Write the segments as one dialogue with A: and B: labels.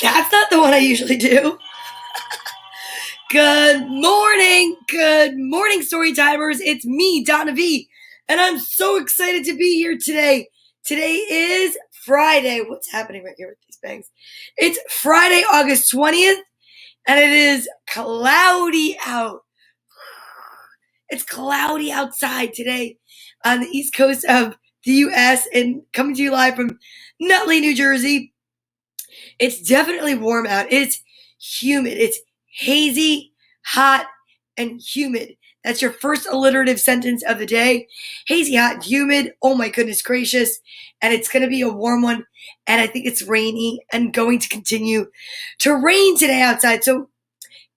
A: That's not the one I usually do. Good morning, story timers. It's me, Donna Vee, and I'm so excited to be here today. Today is Friday. What's happening right here with these bangs? It's Friday, August 20th, and it is cloudy out. It's cloudy outside today on the east coast of the U.S. and coming to you live from Nutley, New Jersey. It's definitely warm out. It's humid. It's hazy, hot, and humid. That's your first alliterative sentence of the day. Hazy, hot, and humid. Oh my goodness gracious. And it's going to be a warm one. And I think it's rainy and going to continue to rain today outside. So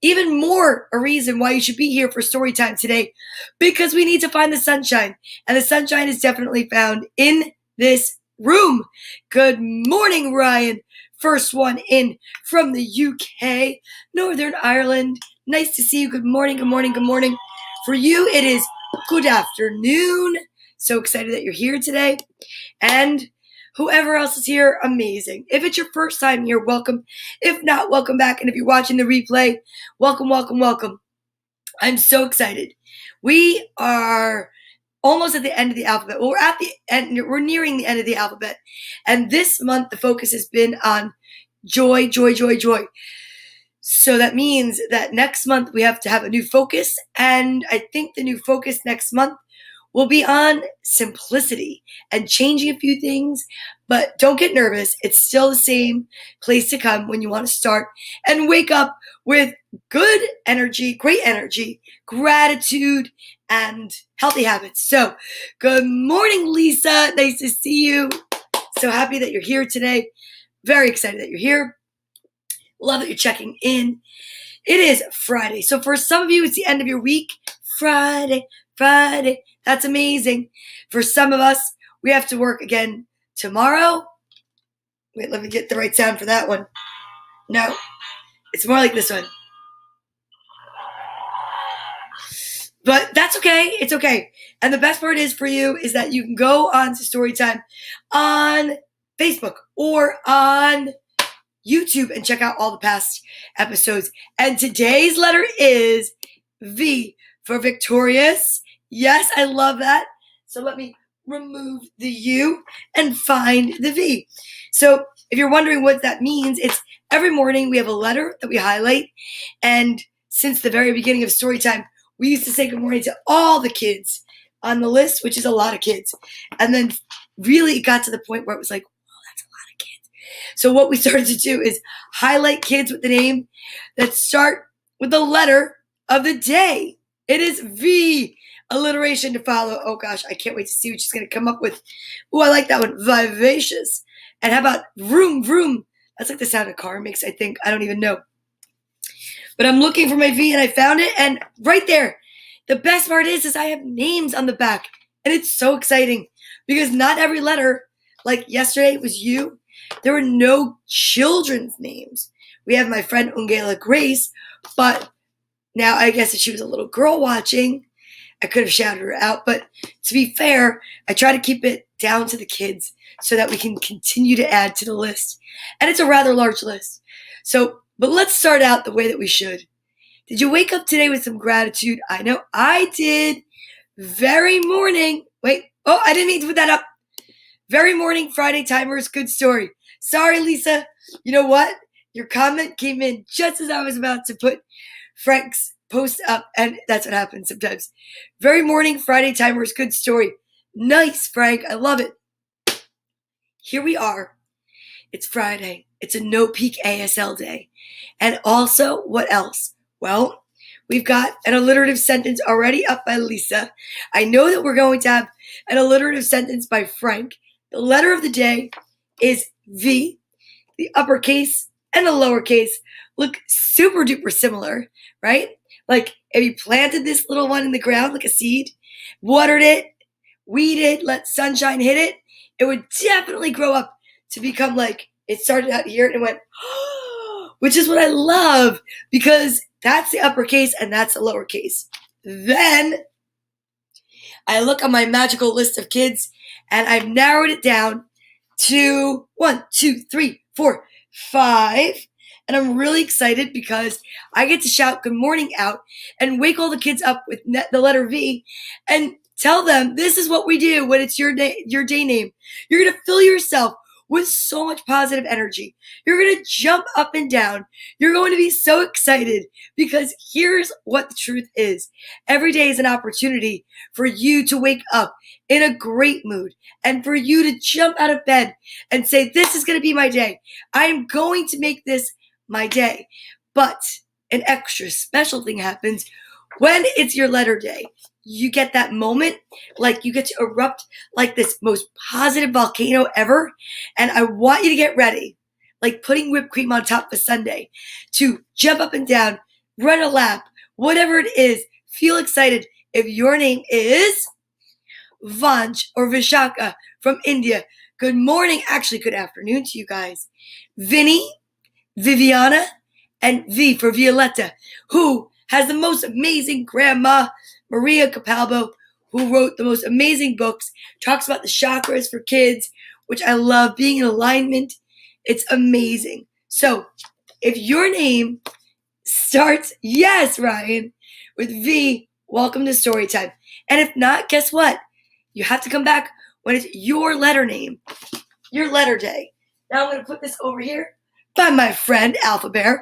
A: even more a reason why you should be here for story time today, because we need to find the sunshine. And the sunshine is definitely found in this room. Good morning, Ryan. First one in from the UK, Northern Ireland. Nice to see you. Good morning, good morning, good morning. For you, it is good afternoon. So excited that you're here today. And whoever else is here, amazing. If it's your first time here, welcome. If not, welcome back. And if you're watching the replay, welcome, welcome, welcome. I'm so excited. We are almost at the end of the alphabet. Well, we're at the end. We're nearing the end of the alphabet. And this month, the focus has been on joy, joy, joy, joy. So that means that next month we have to have a new focus. And I think the new focus next month will be on simplicity and changing a few things. But don't get nervous. It's still the same place to come when you want to start and wake up with good energy, great energy, gratitude, and healthy habits. So good morning, Lisa. Nice to see you. So happy that you're here today. Very excited that you're here. Love that you're checking in. It is Friday. So for some of you, it's the end of your week. Friday. That's amazing. For some of us, we have to work again tomorrow. Wait, let me get the right sound for that one. No, it's more like this one. But that's okay. It's okay. And the best part is for you is that you can go on to Storytime on Facebook or on YouTube and check out all the past episodes. And today's letter is V for victorious. Yes, I love that. So let me remove the U and find the V. So if you're wondering what that means, it's every morning we have a letter that we highlight. And since the very beginning of Storytime, we used to say good morning to all the kids on the list, which is a lot of kids. And then really it got to the point where it was like, oh, that's a lot of kids. So what we started to do is highlight kids with the name that start with the letter of the day. It is V. Alliteration to follow. Oh gosh, I can't wait to see what she's going to come up with. Oh, I like that one. Vivacious. And how about vroom, vroom? That's like the sound a car makes, I think. I don't even know. But I'm looking for my V and I found it. And right there, the best part is I have names on the back. And it's so exciting because not every letter, like yesterday it was you, there were no children's names. We have my friend Ungela Grace, but now I guess if she was a little girl watching, I could have shouted her out. But to be fair, I try to keep it down to the kids so that we can continue to add to the list. And it's a rather large list. But let's start out the way that we should. Did you wake up today with some gratitude? I know I did. Very morning. Wait. Oh, I didn't mean to put that up. Very morning, Friday timers. Good story. Sorry, Lisa. You know what? Your comment came in just as I was about to put Frank's post up. And that's what happens sometimes. Very morning, Friday timers. Good story. Nice, Frank. I love it. Here we are. It's Friday. It's a no-peak ASL day. And also, what else? Well, we've got an alliterative sentence already up by Lisa. I know that we're going to have an alliterative sentence by Frank. The letter of the day is V. The uppercase and the lowercase look super duper similar, right? Like if you planted this little one in the ground like a seed, watered it, weeded, let sunshine hit it, it would definitely grow up to become like, it started out here and it went, which is what I love because that's the uppercase and that's the lowercase. Then I look on my magical list of kids and I've narrowed it down to 1, 2, 3, 4, 5. And I'm really excited because I get to shout good morning out and wake all the kids up with the letter V and tell them this is what we do when it's your day name. You're going to fill yourself with so much positive energy. You're going to jump up and down. You're going to be so excited because here's what the truth is. Every day is an opportunity for you to wake up in a great mood and for you to jump out of bed and say, this is going to be my day. I am going to make this my day. But an extra special thing happens when it's your letter day. You get that moment, like you get to erupt like this most positive volcano ever. And I want you to get ready, like putting whipped cream on top of a sundae, to jump up and down, run a lap, whatever it is. Feel excited. If your name is Vanch or Vishaka from India, good morning, actually good afternoon to you guys. Vinny, Viviana, and V for Violetta, who has the most amazing grandma, Maria Capalbo, who wrote the most amazing books, talks about the chakras for kids, which I love, being in alignment. It's amazing. So if your name starts, yes, Ryan, with V, welcome to Storytime. And if not, guess what? You have to come back when it's your letter name, your letter day. Now I'm going to put this over here by my friend Alphabet.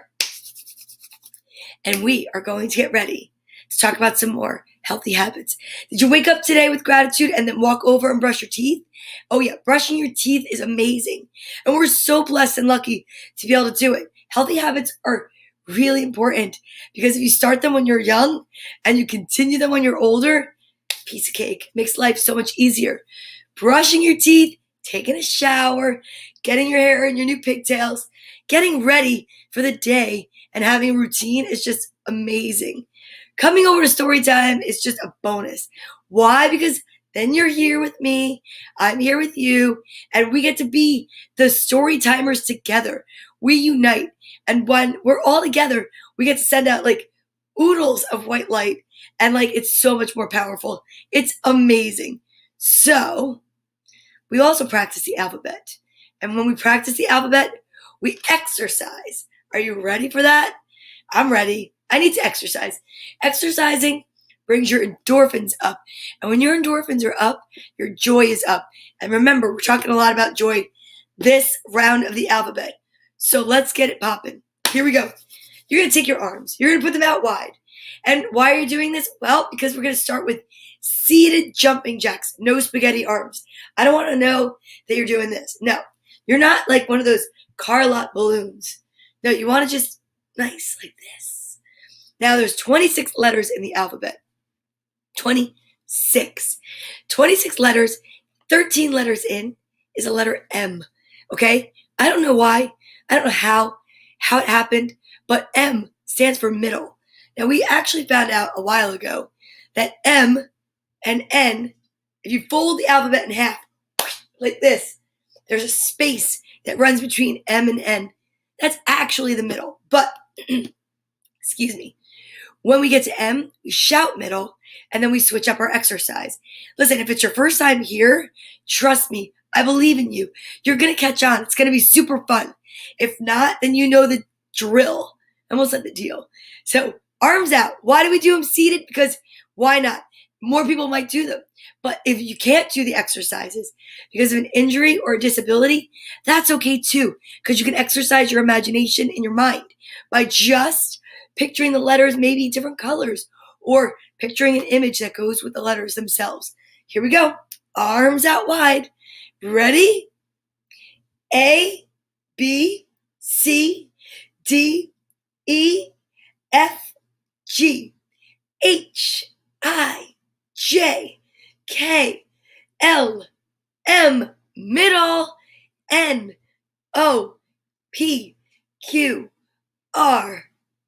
A: And we are going to get ready to talk about some more healthy habits. Did you wake up today with gratitude and then walk over and brush your teeth? Oh yeah, brushing your teeth is amazing. And we're so blessed and lucky to be able to do it. Healthy habits are really important because if you start them when you're young and you continue them when you're older, piece of cake. Makes life so much easier. Brushing your teeth, taking a shower, getting your hair in your new pigtails, getting ready for the day and having a routine is just amazing. Coming over to Storytime is just a bonus. Why? Because then you're here with me, I'm here with you, and we get to be the Storytimers together. We unite. And when we're all together, we get to send out like oodles of white light. And like, it's so much more powerful. It's amazing. So we also practice the alphabet. And when we practice the alphabet, we exercise. Are you ready for that? I'm ready. I need to exercise. Exercising brings your endorphins up. And when your endorphins are up, your joy is up. And remember, we're talking a lot about joy this round of the alphabet. So let's get it popping. Here we go. You're going to take your arms. You're going to put them out wide. And why are you doing this? Well, because we're going to start with seated jumping jacks. No spaghetti arms. I don't want to know that you're doing this. No, you're not like one of those car lot balloons. No, you want to just nice like this. Now there's 26 letters in the alphabet. 26. 26 letters, 13 letters in is a letter M. Okay? I don't know why. I don't know how it happened, but M stands for middle. Now we actually found out a while ago that M and N, if you fold the alphabet in half, like this, there's a space that runs between M and N. That's actually the middle. But, excuse me, when we get to M, we shout middle, and then we switch up our exercise. Listen, if it's your first time here, trust me, I believe in you. You're going to catch on. It's going to be super fun. If not, then you know the drill. I almost said the deal. So, arms out. Why do we do them seated? Because why not? More people might do them. But if you can't do the exercises because of an injury or a disability, that's okay too, because you can exercise your imagination in your mind by just picturing the letters maybe different colors or picturing an image that goes with the letters themselves. Here we go. Arms out wide. Ready? A, B, C, D, E, F, G, H, I, J, K, L, M, middle, N, O, P, Q, R,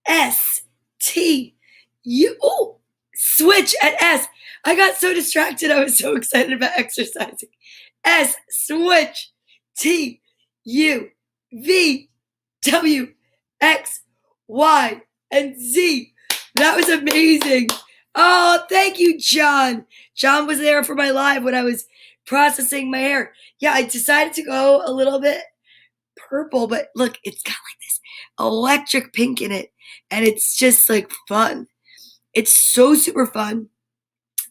A: S, T, U. Oh, switch at S. I got so distracted. I was so excited about exercising. S, switch, T, U, V, W, X, Y, and Z. That was amazing. Oh, thank you, John. John was there for my live when I was processing my hair. Yeah, I decided to go a little bit purple, but look, it's got like this electric pink in it, and it's just like fun. It's so super fun.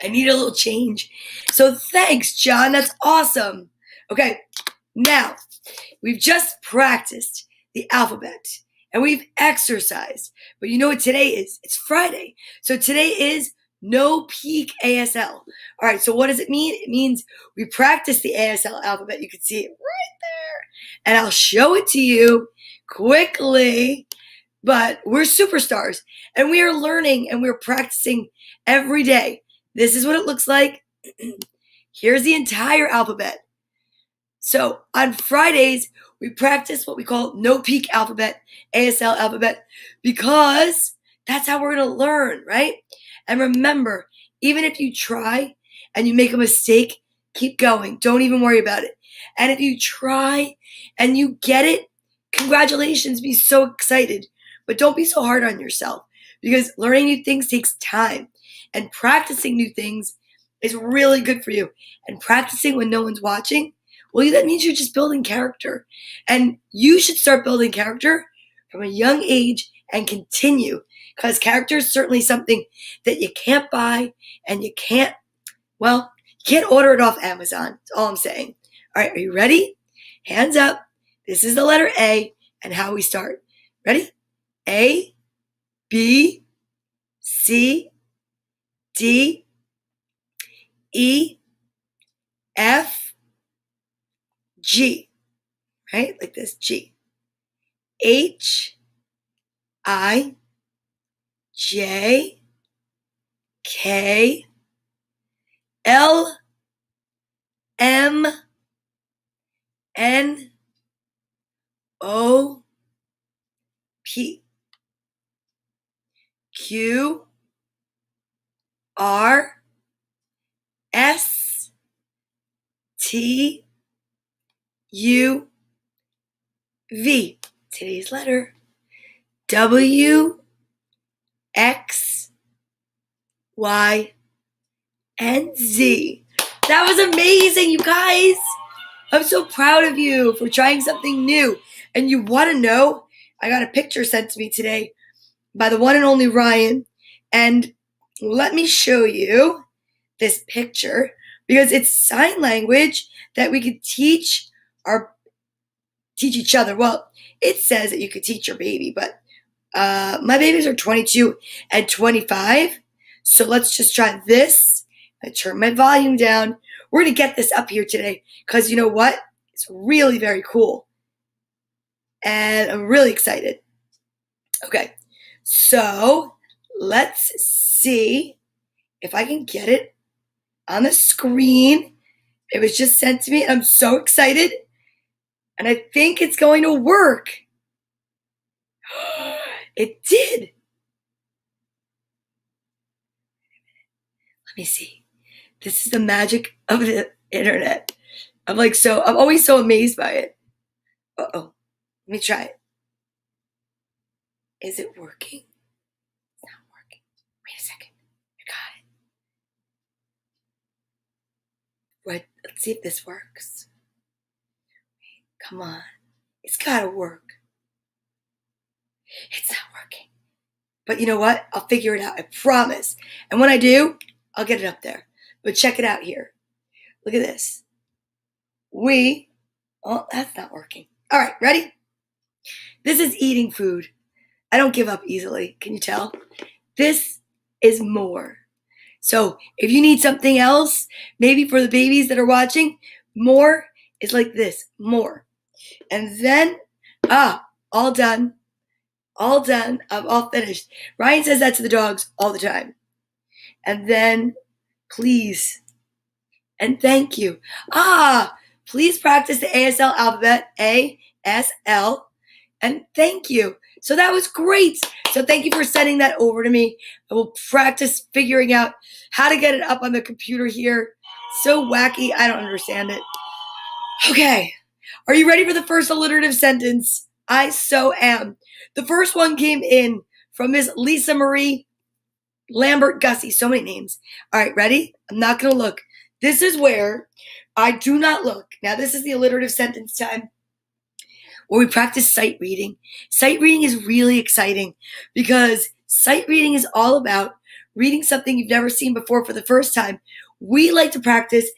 A: I need a little change. So thanks, John. That's awesome. Okay, now we've just practiced the alphabet and we've exercised. But you know what today is? It's Friday. So today is No Peek ASL. All right, so what does it mean? It means we practiced the ASL alphabet. You can see it right there. And I'll show it to you quickly. But we're superstars and we are learning and we're practicing every day. This is what it looks like. Here's the entire alphabet. So on Fridays, we practice what we call No Peek alphabet, ASL alphabet, because that's how we're going to learn, right? And remember, even if you try and you make a mistake, keep going. Don't even worry about it. And if you try and you get it, congratulations, be so excited. But don't be so hard on yourself because learning new things takes time and practicing new things is really good for you. And practicing when no one's watching, well, that means you're just building character. And you should start building character from a young age and continue because character is certainly something that you can't buy and you can't order it off Amazon. That's all I'm saying. All right, are you ready? Hands up. This is the letter A and how we start. Ready? A, B, C, D, E, F, G, right? Like this, G. H, I, J, K, L, M, N, O, P, Q, R, S, T, U, V. Today's letter. W, X, Y, and Z. That was amazing, you guys. I'm so proud of you for trying something new. And you want to know, I got a picture sent to me today by the one and only Ryan. And let me show you this picture because it's sign language that we could teach each other. Well, it says that you could teach your baby, but my babies are 22 and 25. So let's just try this. I turn my volume down. We're going to get this up here today because you know what? It's really very cool. And I'm really excited. Okay, so let's see if I can get it on the screen. It was just sent to me. I'm so excited. And I think it's going to work. It did. Let me see. This is the magic of the internet. I'm always so amazed by it. Uh-oh. Let me try it. Is it working? It's not working. Wait a second. I got it. Right. Let's see if this works. Come on. It's got to work. It's not working. But you know what? I'll figure it out. I promise. And when I do, I'll get it up there. But check it out here. Look at this. Oh, that's not working. All right, ready? This is eating food. I don't give up easily. Can you tell? This is more. So if you need something else, maybe for the babies that are watching, more is like this, more. And then, all done. All done. I'm all finished. Ryan says that to the dogs all the time. And then, please, and thank you. Please practice the ASL alphabet, A-S-L, and thank you. So that was great. So thank you for sending that over to me. I will practice figuring out how to get it up on the computer here. So wacky, I don't understand it. Okay, are you ready for the first alliterative sentence? I so am. The first one came in from Miss Lisa Marie Lambert Gussie. So many names. All right, ready? I'm not going to look. This is where I do not look. Now, this is the alliterative sentence time. where we practice sight reading. Sight reading is really exciting because sight reading is all about reading something you've never seen before for the first time. We like to practice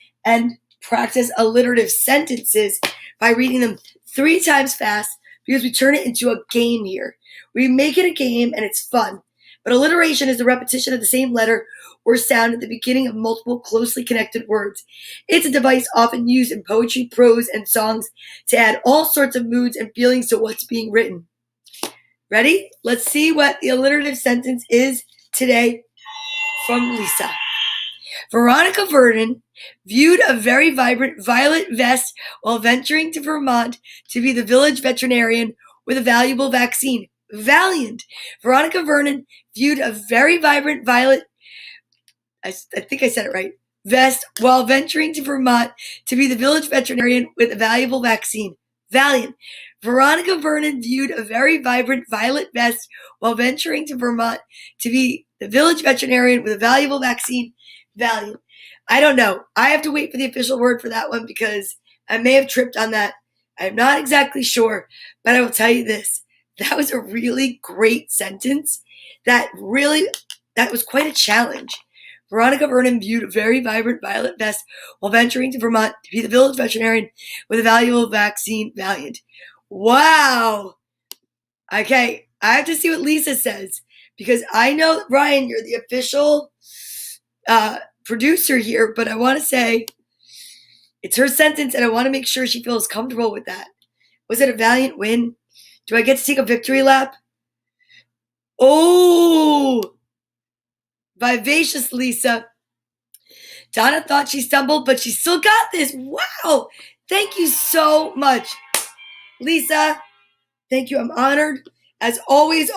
A: alliterative sentences by reading them 3 times fast because we turn it into a game here. We make it a game and it's fun. But alliteration is the repetition of the same letter or sound at the beginning of multiple closely connected words. It's a device often used in poetry, prose, and songs to add all sorts of moods and feelings to what's being written. Ready? Let's see what the alliterative sentence is today from Lisa. Veronica Vernon viewed a very vibrant violet vest while venturing to Vermont to be the village veterinarian with a valuable vaccine. Valiant. Veronica Vernon viewed a very vibrant violet, I think I said it right, vest while venturing to Vermont to be the village veterinarian with a valuable vaccine. Valiant. Veronica Vernon viewed a very vibrant violet vest while venturing to Vermont to be the village veterinarian with a valuable vaccine. Valiant. I don't know. I have to wait for the official word for that one because I may have tripped on that. I'm not exactly sure, but I will tell you this. That was a really great sentence. That was quite a challenge. Veronica Vernon viewed a very vibrant violet vest while venturing to Vermont to be the village veterinarian with a valuable vaccine. Valiant. Wow. Okay, I have to see what Lisa says because I know, Ryan, you're the official producer here, but I want to say it's her sentence and I want to make sure she feels comfortable with that. Was it a valiant win? Do I get to take a victory lap? Oh, vivacious Lisa. Donna thought she stumbled, but she still got this. Wow. Thank you so much, Lisa. Thank you. I'm honored, as always,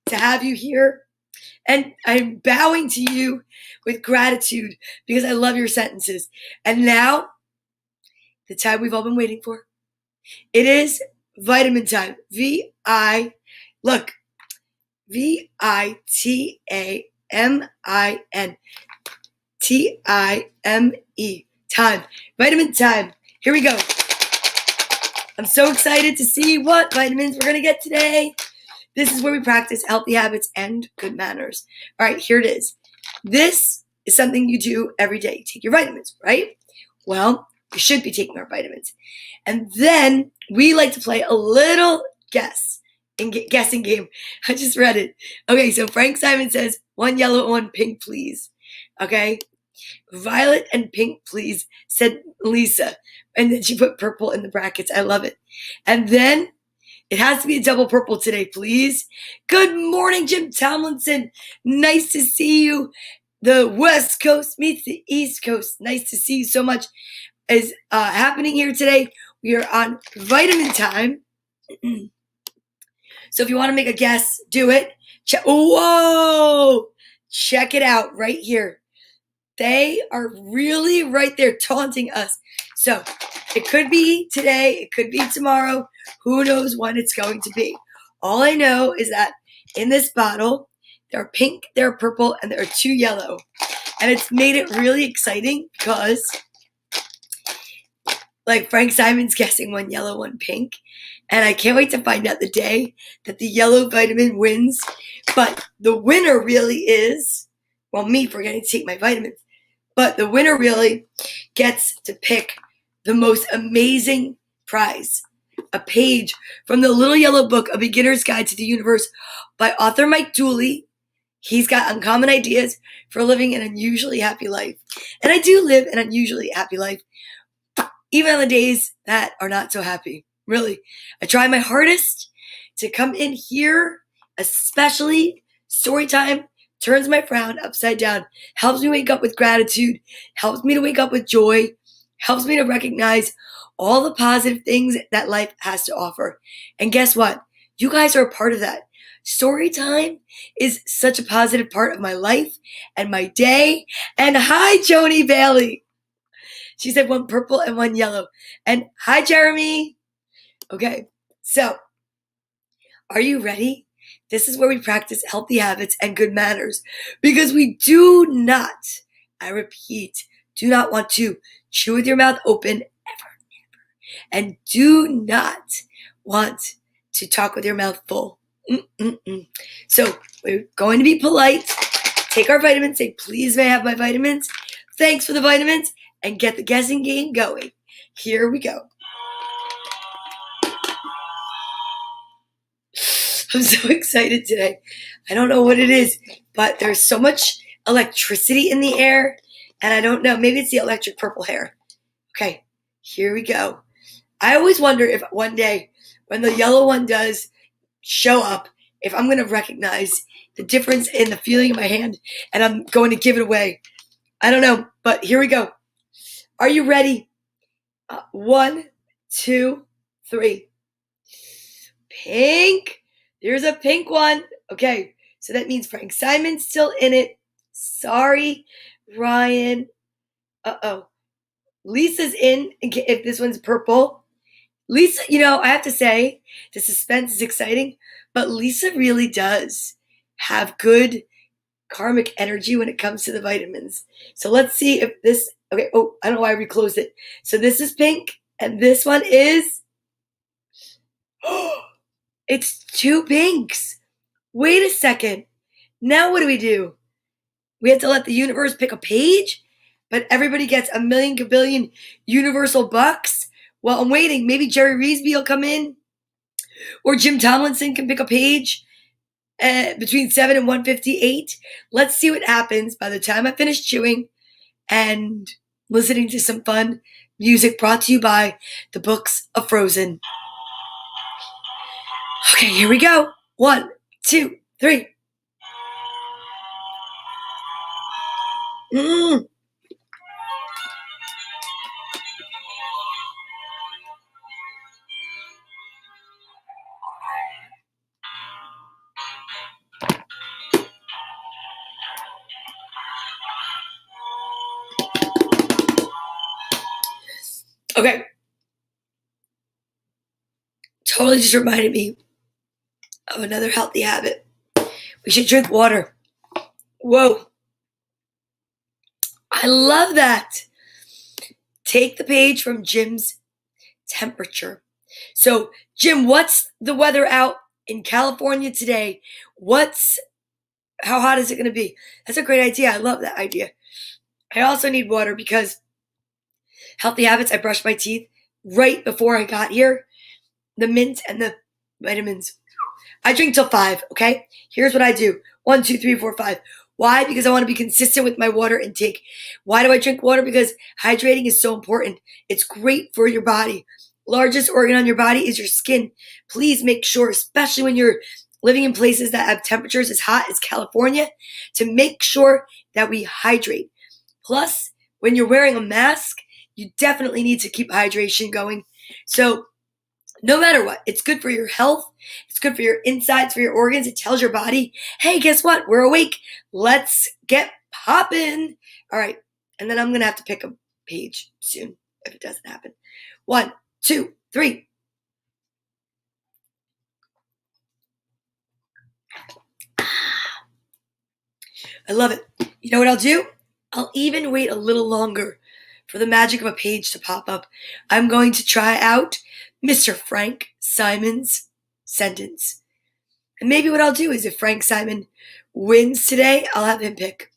A: to have you here. And I'm bowing to you with gratitude because I love your sentences. And now, the time we've all been waiting for. It is vitamin time. V-I-T-A-M-I-N. T-I-M-E. Time. Vitamin time. Here we go. I'm so excited to see what vitamins we're going to get today. This is where we practice healthy habits and good manners. All right, here it is. This is something you do every day. You take your vitamins, right? Well, you should be taking our vitamins. And then we like to play a little guessing game. I just read it. Okay, so Frank Simon says, 1 yellow, 1 pink, please. Okay? Violet and pink, please, said Lisa. And then she put purple in the brackets. I love it. And then it has to be a double purple today, please. Good morning, Jim Tomlinson. Nice to see you. The West Coast meets the East Coast. Nice to see you so much. Is happening here today. We are on vitamin time. So if you want to make a guess, do it. Whoa! Check it out right here. They are really right there taunting us. So it could be today. It could be tomorrow. Who knows when it's going to be. All I know is that in this bottle, there are pink, there are purple, and there are 2 yellow. And it's made it really exciting because, like, Frank Simon's guessing 1 yellow, 1 pink. And I can't wait to find out the day that the yellow vitamin wins. But the winner really is, well, me forgetting to take my vitamins. But the winner really gets to pick the most amazing prize. A page from the Little Yellow Book, A Beginner's Guide to the Universe by author Mike Dooley. He's got uncommon ideas for living an unusually happy life. And I do live an unusually happy life, even on the days that are not so happy. Really, I try my hardest to come in here, especially story time, turns my frown upside down, helps me wake up with gratitude, helps me to wake up with joy, helps me to recognize all the positive things that life has to offer. And guess what? You guys are a part of that. Story time is such a positive part of my life and my day. And hi, Joni Bailey. She said 1 purple and 1 yellow. And hi, Jeremy. Okay, so are you ready? This is where we practice healthy habits and good manners because we do not, I repeat, do not want to chew with your mouth open ever. And do not want to talk with your mouth full. So we're going to be polite, take our vitamins, say, please may I have my vitamins? Thanks for the vitamins, and get the guessing game going. Here we go. I'm so excited today. I don't know what it is, but there's so much electricity in the air, and I don't know. Maybe it's the electric purple hair. Okay, here we go. I always wonder if one day when the yellow one does show up, if I'm going to recognize the difference in the feeling in my hand, and I'm going to give it away. I don't know, but here we go. Are you ready? 1, 2, 3. Pink. There's a pink one. Okay, so that means Frank Simon's still in it. Sorry, Ryan. Uh-oh. Lisa's in if this one's purple. Lisa, I have to say, the suspense is exciting, but Lisa really does have good karmic energy when it comes to the vitamins. So let's see if this, okay, I don't know why I reclosed it. So this is pink, and this one is, it's 2 pinks. Wait a second. Now what do? We have to let the universe pick a page, but everybody gets a million gabillion universal bucks? Well, I'm waiting. Maybe Jerry Reesby will come in, or Jim Tomlinson can pick a page between 7 and 158. Let's see what happens by the time I finish chewing and listening to some fun music brought to you by the Books of Frozen. Okay, here we go. 1, 2, 3. Okay. Totally just reminded me of another healthy habit. We should drink water. Whoa. I love that. Take the page from Jim's temperature. So, Jim, what's the weather out in California today? How hot is it going to be? That's a great idea. I love that idea. I also need water because healthy habits, I brushed my teeth right before I got here. The mint and the vitamins. I drink till 5, okay? Here's what I do. 1, 2, 3, 4, 5. Why? Because I want to be consistent with my water intake. Why do I drink water? Because hydrating is so important. It's great for your body. Largest organ on your body is your skin. Please make sure, especially when you're living in places that have temperatures as hot as California, to make sure that we hydrate. Plus, when you're wearing a mask, you definitely need to keep hydration going. So, no matter what, it's good for your health. It's good for your insides, for your organs. It tells your body, hey, guess what? We're awake. Let's get popping. All right. And then I'm going to have to pick a page soon if it doesn't happen. 1, 2, 3. I love it. You know what I'll do? I'll even wait a little longer for the magic of a page to pop up. I'm going to try out Mr. Frank Simon's sentence. And maybe what I'll do is if Frank Simon wins today, I'll have him pick.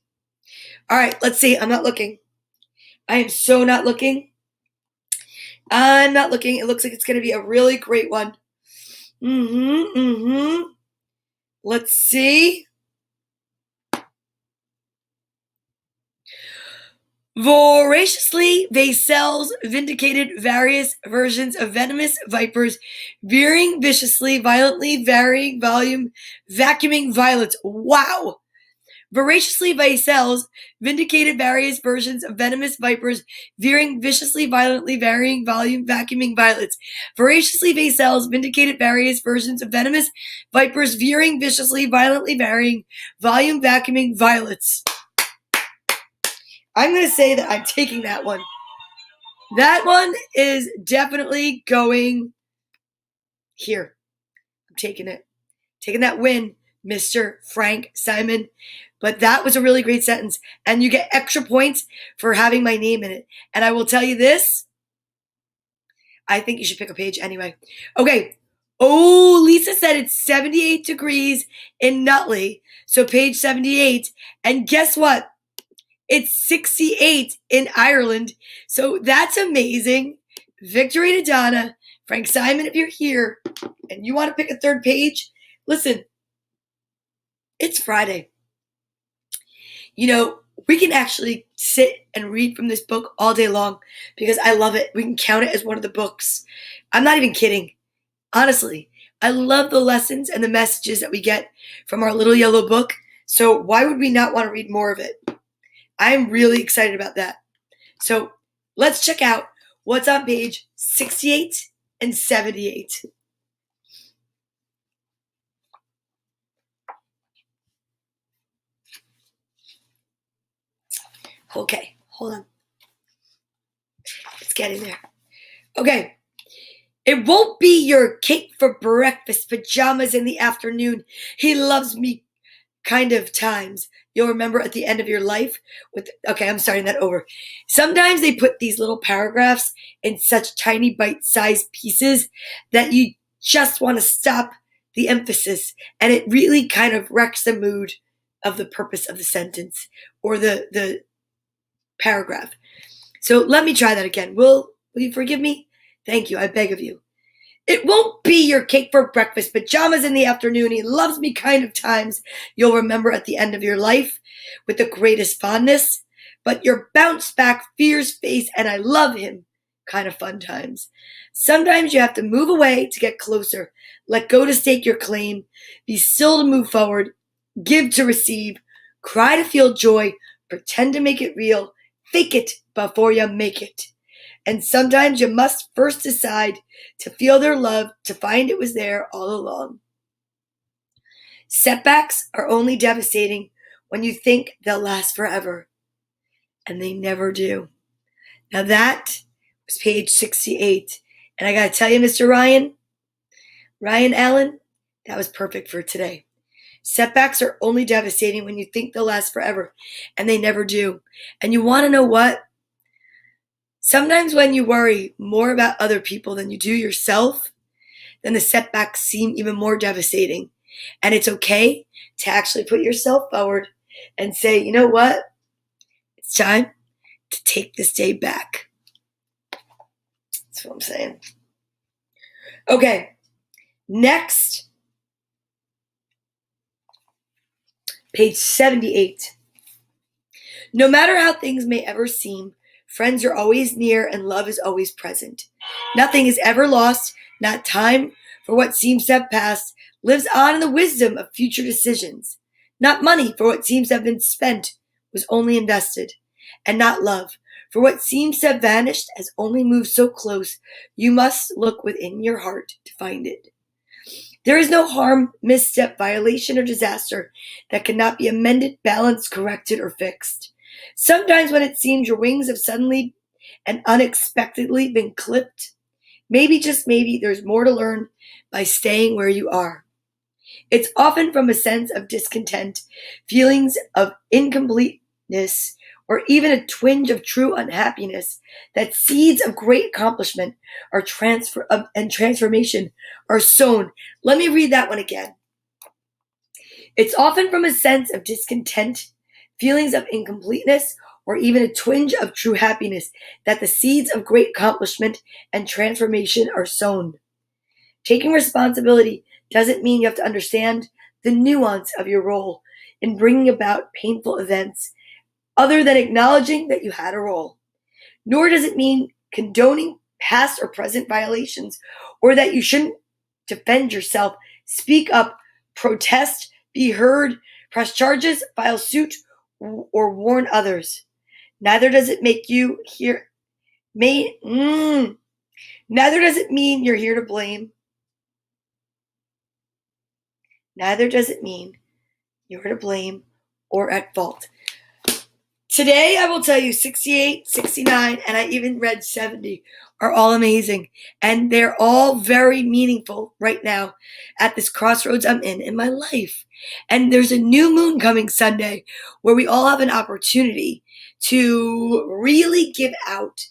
A: All right, let's see. I'm not looking. I am so not looking. I'm not looking. It looks like it's going to be a really great one. Let's see. Voraciously, Vaisels vindicated various versions of venomous vipers, veering viciously, violently, varying volume, vacuuming violets. Wow! Voraciously, Vaisels vindicated various versions of venomous vipers, veering viciously, violently, varying volume, vacuuming violets. Voraciously, Vaisels vindicated various versions of venomous vipers, veering viciously, violently, varying volume, vacuuming violets. I'm going to say that I'm taking that one. That one is definitely going here. I'm taking it. Taking that win, Mr. Frank Simon. But that was a really great sentence. And you get extra points for having my name in it. And I will tell you this. I think you should pick a page anyway. Okay. Oh, Lisa said it's 78 degrees in Nutley, so page 78. And guess what? It's 68 in Ireland, so that's amazing. Victory to Donna. Frank Simon, if you're here and you want to pick a third page, listen, it's Friday. You know, we can actually sit and read from this book all day long because I love it. We can count it as one of the books. I'm not even kidding. Honestly, I love the lessons and the messages that we get from our little yellow book. So why would we not want to read more of it? I'm really excited about that. So let's check out what's on page 68 and 78. Okay, hold on. It's getting there. Okay. It won't be your cake for breakfast, pajamas in the afternoon. He loves me kind of times. You'll remember at the end of your life okay, I'm starting that over. Sometimes they put these little paragraphs in such tiny bite-sized pieces that you just want to stop the emphasis, and it really kind of wrecks the mood of the purpose of the sentence or the paragraph. So let me try that again. Will you forgive me? Thank you, I beg of you. It won't be your cake for breakfast, pajamas in the afternoon. He loves me kind of times you'll remember at the end of your life with the greatest fondness, but your bounce back, fierce face, and I love him kind of fun times. Sometimes you have to move away to get closer, let go to stake your claim, be still to move forward, give to receive, cry to feel joy, pretend to make it real, fake it before you make it. And sometimes you must first decide to feel their love to find it was there all along. Setbacks are only devastating when you think they'll last forever, and they never do. Now that was page 68. And I gotta tell you, Mr. Ryan Allen, that was perfect for today. Setbacks are only devastating when you think they'll last forever, and they never do. And you want to know what? Sometimes when you worry more about other people than you do yourself, then the setbacks seem even more devastating. And it's okay to actually put yourself forward and say, you know what? It's time to take this day back. That's what I'm saying. Okay, next, page 78. No matter how things may ever seem, friends are always near and love is always present. Nothing is ever lost, not time, for what seems to have passed lives on in the wisdom of future decisions. Not money, for what seems to have been spent was only invested. And not love, for what seems to have vanished has only moved so close you must look within your heart to find it. There is no harm, misstep, violation, or disaster that cannot be amended, balanced, corrected, or fixed. Sometimes when it seems your wings have suddenly and unexpectedly been clipped, maybe, just maybe, there's more to learn by staying where you are. It's often from a sense of discontent, feelings of incompleteness, or even a twinge of true unhappiness that seeds of great accomplishment and transformation are sown. Let me read that one again. It's often from a sense of discontent, feelings of incompleteness, or even a twinge of true happiness that the seeds of great accomplishment and transformation are sown. Taking responsibility doesn't mean you have to understand the nuance of your role in bringing about painful events, other than acknowledging that you had a role. Nor does it mean condoning past or present violations, or that you shouldn't defend yourself, speak up, protest, be heard, press charges, file suit, or warn others. Neither does it make you here. Neither does it mean you're here to blame. Neither does it mean you're to blame or at fault. Today, I will tell you 68, 69, and I even read 70 are all amazing. And they're all very meaningful right now at this crossroads I'm in my life. And there's a new moon coming Sunday where we all have an opportunity to really give out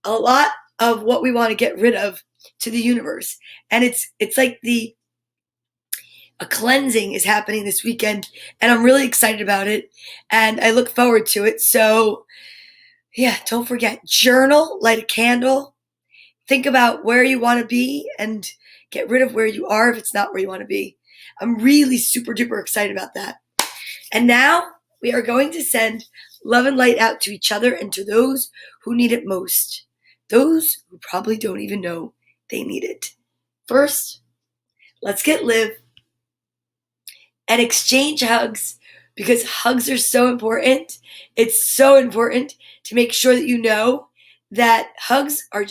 A: a lot of what we want to get rid of to the universe. And it's like a cleansing is happening this weekend, and I'm really excited about it, and I look forward to it. So yeah, don't forget, journal, light a candle, think about where you want to be, and get rid of where you are if it's not where you want to be. I'm really super duper excited about that. And now we are going to send love and light out to each other and to those who need it most. Those who probably don't even know they need it. First, let's get Liv and exchange hugs, because hugs are so important. It's so important to make sure that you know that hugs are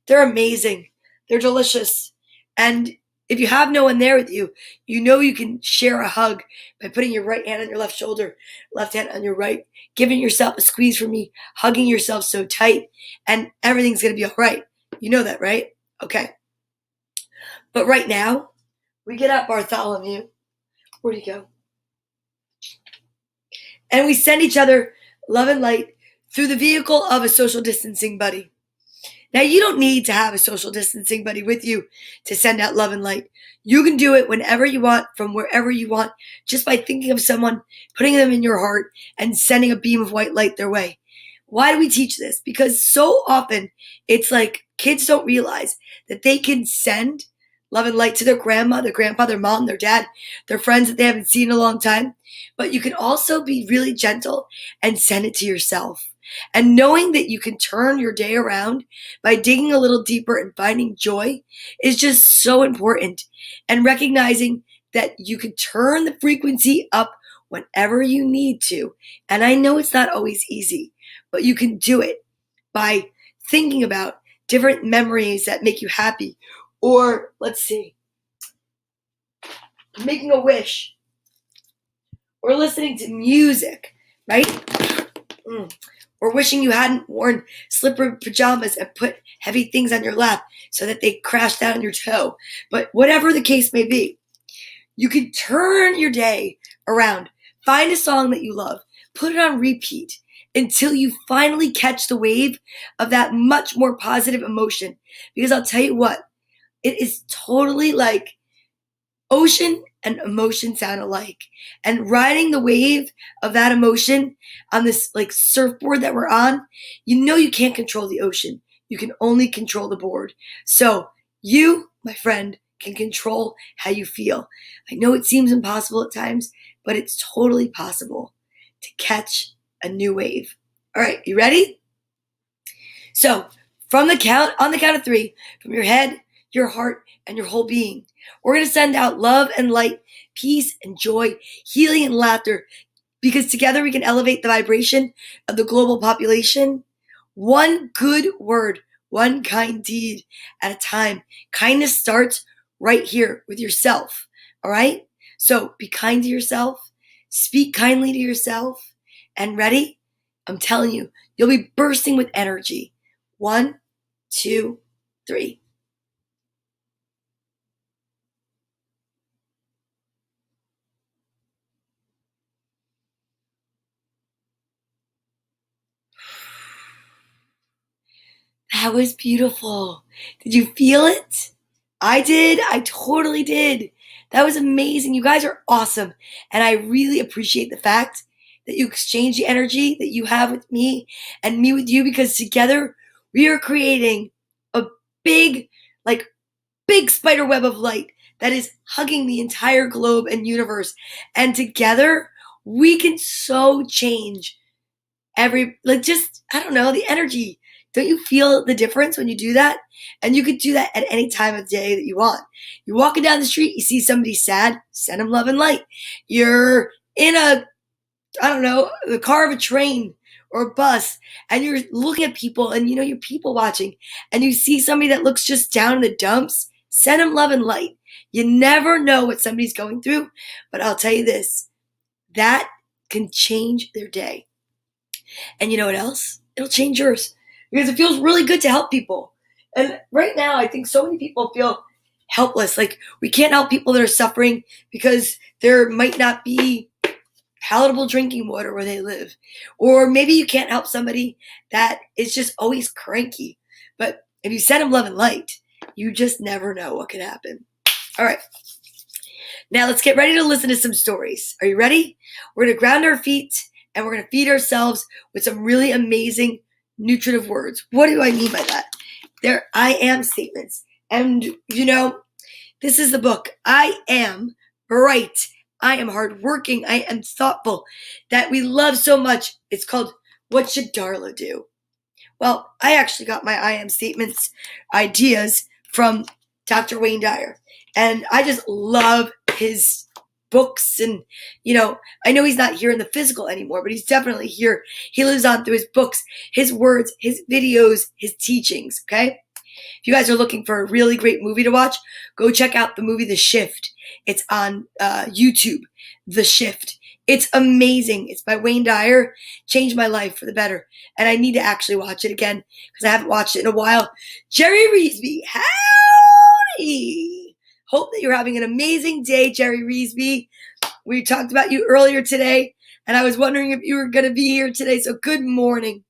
A: they're amazing. They're delicious. And if you have no one there with you, you know you can share a hug by putting your right hand on your left shoulder, left hand on your right, giving yourself a squeeze from me, hugging yourself so tight, and everything's going to be all right. You know that, right? Okay. But right now, we get out Bartholomew. Where'd he go? And we send each other love and light through the vehicle of a social distancing buddy. Now, you don't need to have a social distancing buddy with you to send out love and light. You can do it whenever you want, from wherever you want, just by thinking of someone, putting them in your heart, and sending a beam of white light their way. Why do we teach this? Because so often it's like kids don't realize that they can send love and light to their grandma, their grandpa, their mom, their dad, their friends that they haven't seen in a long time. But you can also be really gentle and send it to yourself. And knowing that you can turn your day around by digging a little deeper and finding joy is just so important. And recognizing that you can turn the frequency up whenever you need to. And I know it's not always easy, but you can do it by thinking about different memories that make you happy. Or, let's see, making a wish. Or listening to music, right? Or wishing you hadn't worn slippery pajamas and put heavy things on your lap so that they crash down your toe. But whatever the case may be, you can turn your day around. Find a song that you love. Put it on repeat until you finally catch the wave of that much more positive emotion. Because I'll tell you what, it is totally like ocean and emotion sound alike. And riding the wave of that emotion on this like surfboard that we're on, you know you can't control the ocean. You can only control the board. So you, my friend, can control how you feel. I know it seems impossible at times, but it's totally possible to catch a new wave. All right, you ready? So on the count of 3, from your head, your heart, and your whole being, we're going to send out love and light, peace and joy, healing and laughter, because together we can elevate the vibration of the global population. One good word, one kind deed at a time. Kindness starts right here with yourself. All right? So be kind to yourself. Speak kindly to yourself. And ready? I'm telling you, you'll be bursting with energy. 1, 2, 3. That was beautiful. Did you feel it? I did. I totally did. That was amazing. You guys are awesome. And I really appreciate the fact that you exchange the energy that you have with me and me with you, because together we are creating a big, big spider web of light that is hugging the entire globe and universe. And together we can so change I don't know, the energy. Don't you feel the difference when you do that? And you could do that at any time of day that you want. You're walking down the street, you see somebody sad, send them love and light. You're in the car of a train or a bus, and you're looking at people, and you're people watching, and you see somebody that looks just down in the dumps, send them love and light. You never know what somebody's going through, but I'll tell you this, that can change their day. And you know what else? It'll change yours, because it feels really good to help people. And right now, I think so many people feel helpless. Like, we can't help people that are suffering because there might not be palatable drinking water where they live. Or maybe you can't help somebody that is just always cranky. But if you send them love and light, You just never know what could happen. All right. Now let's get ready to listen to some stories. Are you ready? We're going to ground our feet and we're going to feed ourselves with some really amazing nutritive words. What do I mean by that? They're I am statements. And this is the book. I am bright. I am hardworking. I am thoughtful. That we love so much. It's called What Should Darla Do? Well, I actually got my I am statements ideas from Dr. Wayne Dyer. And I just love his books. And, I know he's not here in the physical anymore, but he's definitely here. He lives on through his books, his words, his videos, his teachings, okay? If you guys are looking for a really great movie to watch, go check out the movie The Shift. It's on YouTube, The Shift. It's amazing. It's by Wayne Dyer. Changed my life for the better. And I need to actually watch it again because I haven't watched it in a while. Jerry Reesby, howdy! Hope that you're having an amazing day, Jerry Reesby. We talked about you earlier today, and I was wondering if you were going to be here today, so good morning.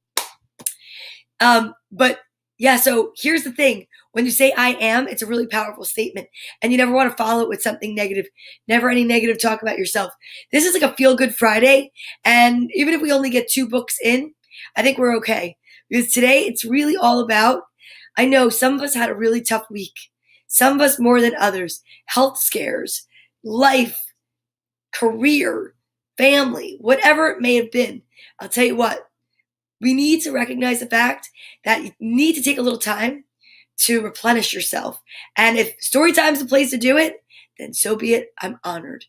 A: So here's the thing. When you say I am, it's a really powerful statement, and you never want to follow it with something negative. Never any negative talk about yourself. This is like a feel-good Friday, and even if we only get 2 books in, I think we're okay. Because today, it's really all about, I know some of us had a really tough week. Some of us more than others. Health scares, life, career, family, whatever it may have been. I'll tell you what, we need to recognize the fact that you need to take a little time to replenish yourself. And if story time is the place to do it, then so be it. I'm honored.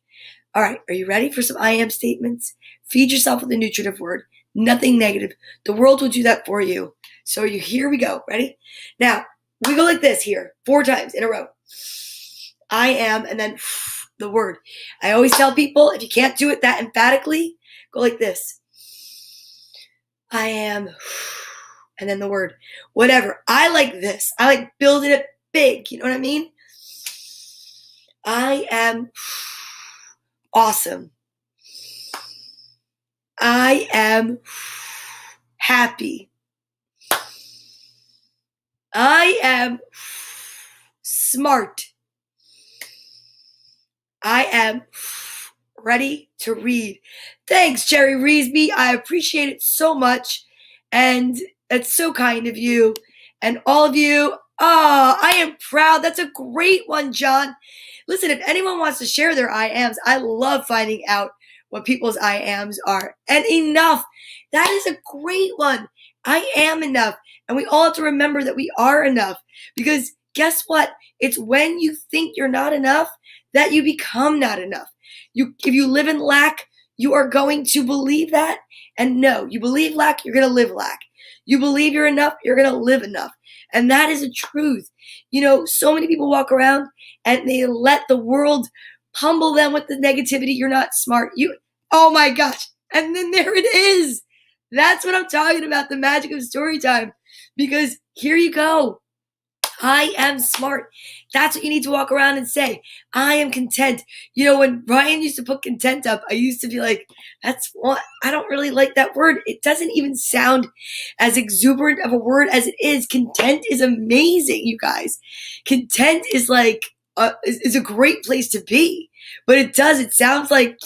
A: All right, are you ready for some I am statements? Feed yourself with a nutritive word. Nothing negative. The world will do that for you. So here we go. Ready? Now, we go like this here, 4 times in a row. I am, and then the word. I always tell people, if you can't do it that emphatically, go like this. I am, and then the word. Whatever. I like this. I like building it big. You know what I mean? I am awesome. I am happy. I am smart. I am ready to read. Thanks, Jerry Reesby. I appreciate it so much. And it's so kind of you. And all of you, I am proud. That's a great one, John. Listen, if anyone wants to share their I ams, I love finding out what people's I ams are. And enough. That is a great one. I am enough. And we all have to remember that we are enough. Because guess what? It's when you think you're not enough that you become not enough. If you live in lack, you are going to believe that. And no, you believe lack, you're going to live lack. You believe you're enough, you're going to live enough. And that is the truth. So many people walk around and they let the world humble them with the negativity. You're not smart. Oh my gosh. And then there it is. That's what I'm talking about, the magic of story time. Because here you go. I am smart. That's what you need to walk around and say. I am content. When Ryan used to put content up, I used to be like, I don't really like that word. It doesn't even sound as exuberant of a word as it is. Content is amazing, you guys. Content is is a great place to be. But it sounds like,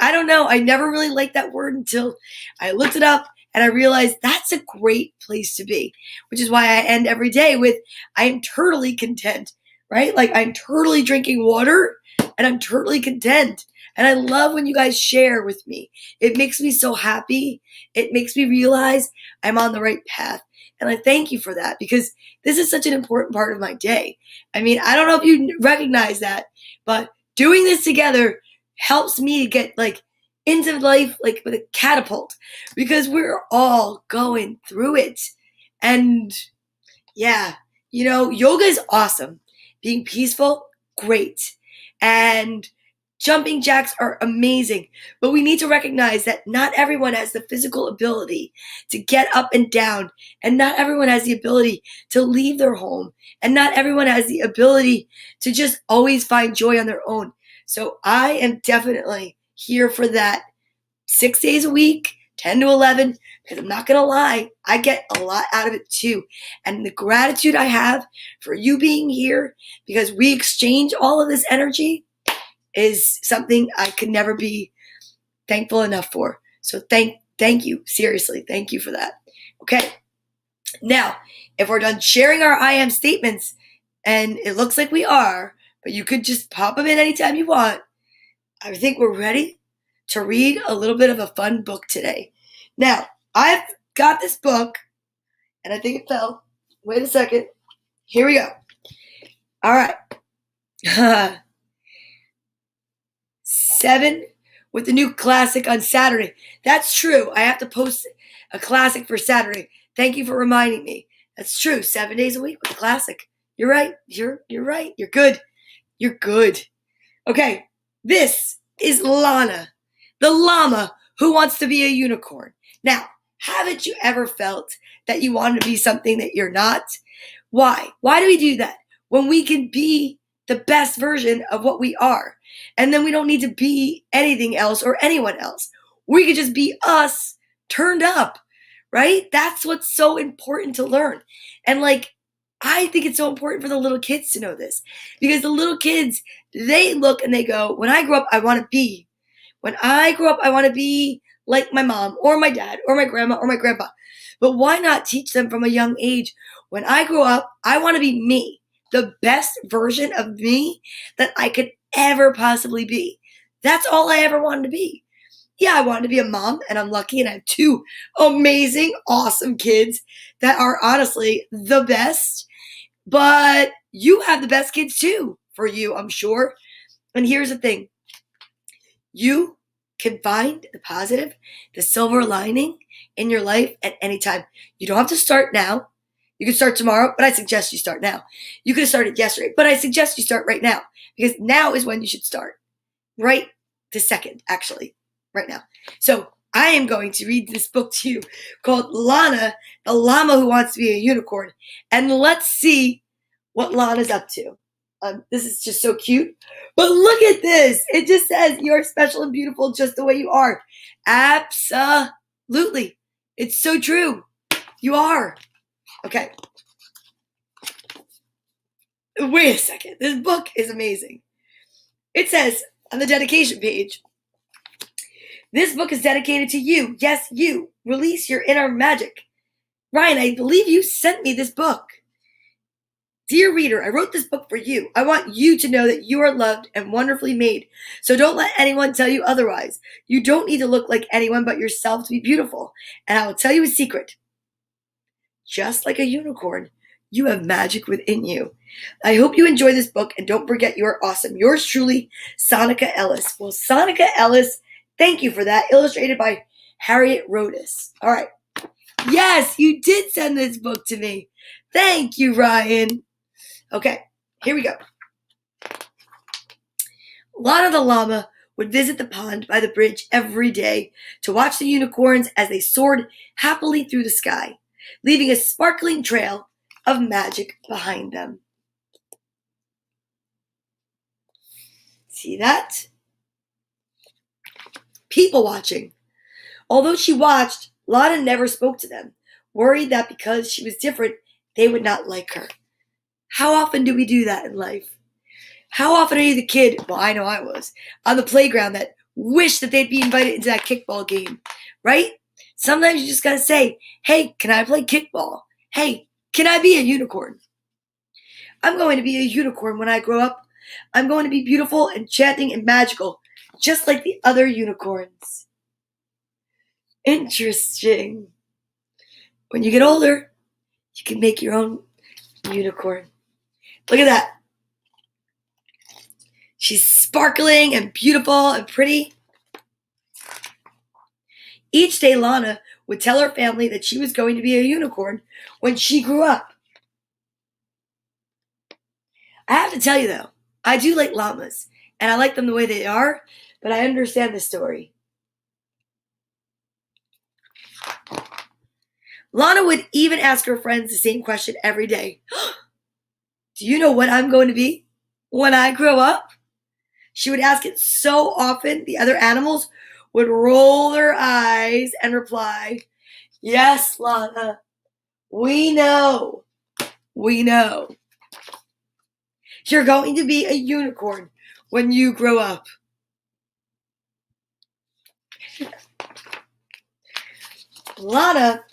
A: I don't know. I never really liked that word until I looked it up. And I realized that's a great place to be, which is why I end every day with, I am totally content, right? I'm totally drinking water and I'm totally content. And I love when you guys share with me. It makes me so happy. It makes me realize I'm on the right path. And I thank you for that because this is such an important part of my day. I mean, I don't know if you recognize that, but doing this together helps me to get into life with a catapult because we're all going through it. And yeah, yoga is awesome. Being peaceful, great. And jumping jacks are amazing. But we need to recognize that not everyone has the physical ability to get up and down. And not everyone has the ability to leave their home. And not everyone has the ability to just always find joy on their own. So I am definitely here for that 6 days a week, 10 to 11, because I'm not going to lie, I get a lot out of it too. And the gratitude I have for you being here, because we exchange all of this energy, is something I could never be thankful enough for. So thank you. Seriously, thank you for that. Okay. Now, if we're done sharing our I am statements, and it looks like we are, but you could just pop them in anytime you want, I think we're ready to read a little bit of a fun book today. Now, I've got this book, and I think it fell. Wait a second. Here we go. All right. 7 with the new classic on Saturday. That's true. I have to post a classic for Saturday. Thank you for reminding me. That's true. 7 days a week with a classic. You're right. You're right. You're good. You're good. Okay. This is Lana, the llama who wants to be a unicorn. Now, haven't you ever felt that you want to be something that you're not? Why? Why do we do that? When we can be the best version of what we are. And then we don't need to be anything else or anyone else. We could just be us turned up, right? That's what's so important to learn. And I think it's so important for the little kids to know this, because the little kids, they look and they go, when I grow up, I want to be. When I grow up, I want to be like my mom or my dad or my grandma or my grandpa. But why not teach them from a young age? When I grow up, I want to be me, the best version of me that I could ever possibly be. That's all I ever wanted to be. Yeah, I wanted to be a mom, and I'm lucky, and I have 2 amazing, awesome kids that are honestly the best. But you have the best kids too for you, I'm sure. And here's the thing. You can find the positive, the silver lining in your life at any time. You don't have to start now. You can start tomorrow, but I suggest you start now. You could have started yesterday, but I suggest you start right now, because now is when you should start. Right this second, actually, right now. So I am going to read this book to you called Lana, the Llama Who Wants to Be a Unicorn. And let's see what Lana's up to. This is just so cute. But look at this. It just says you're special and beautiful just the way you are. Absolutely. It's so true. You are. Okay. Wait a second. This book is amazing. It says on the dedication page, this book is dedicated to you. Yes, you. Release your inner magic. Ryan, I believe you sent me this book. Dear reader, I wrote this book for you. I want you to know that you are loved and wonderfully made. So don't let anyone tell you otherwise. You don't need to look like anyone but yourself to be beautiful. And I will tell you a secret. Just like a unicorn, you have magic within you. I hope you enjoy this book, and don't forget you are awesome. Yours truly, Sonica Ellis. Well, Sonica Ellis, thank you for that. Illustrated by Harriet Rodas. All right. Yes, you did send this book to me. Thank you, Ryan. Okay, here we go. Lana the llama would visit the pond by the bridge every day to watch the unicorns as they soared happily through the sky, leaving a sparkling trail of magic behind them. See that? People watching. Although she watched, Lana never spoke to them, worried that because she was different, they would not like her. How often do we do that in life? How often are you the kid, well, I know I was, on the playground that wished that they'd be invited into that kickball game, right? Sometimes you just gotta say, hey, can I play kickball? Hey, can I be a unicorn? I'm going to be a unicorn when I grow up. I'm going to be beautiful, enchanting, and magical, just like the other unicorns. Interesting. When you get older, you can make your own unicorn. Look at that. She's sparkling and beautiful and pretty. Each day, Lana would tell her family that she was going to be a unicorn when she grew up. I have to tell you, though, I do like llamas, and I like them the way they are, but I understand the story. Lana would even ask her friends the same question every day. Do you know what I'm going to be when I grow up? She would ask it so often, the other animals would roll their eyes and reply, "Yes, Lana, we know. We know. You're going to be a unicorn when you grow up." Lana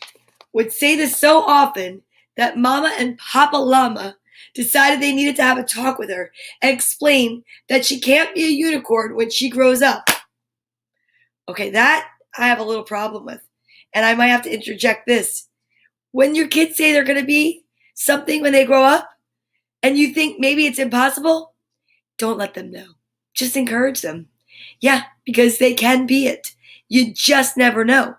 A: would say this so often that Mama and Papa Llama decided they needed to have a talk with her and explain that she can't be a unicorn when she grows up. Okay, that I have a little problem with. And I might have to interject this. When your kids say they're going to be something when they grow up and you think maybe it's impossible, don't let them know. Just encourage them. Yeah, because they can be it. You just never know.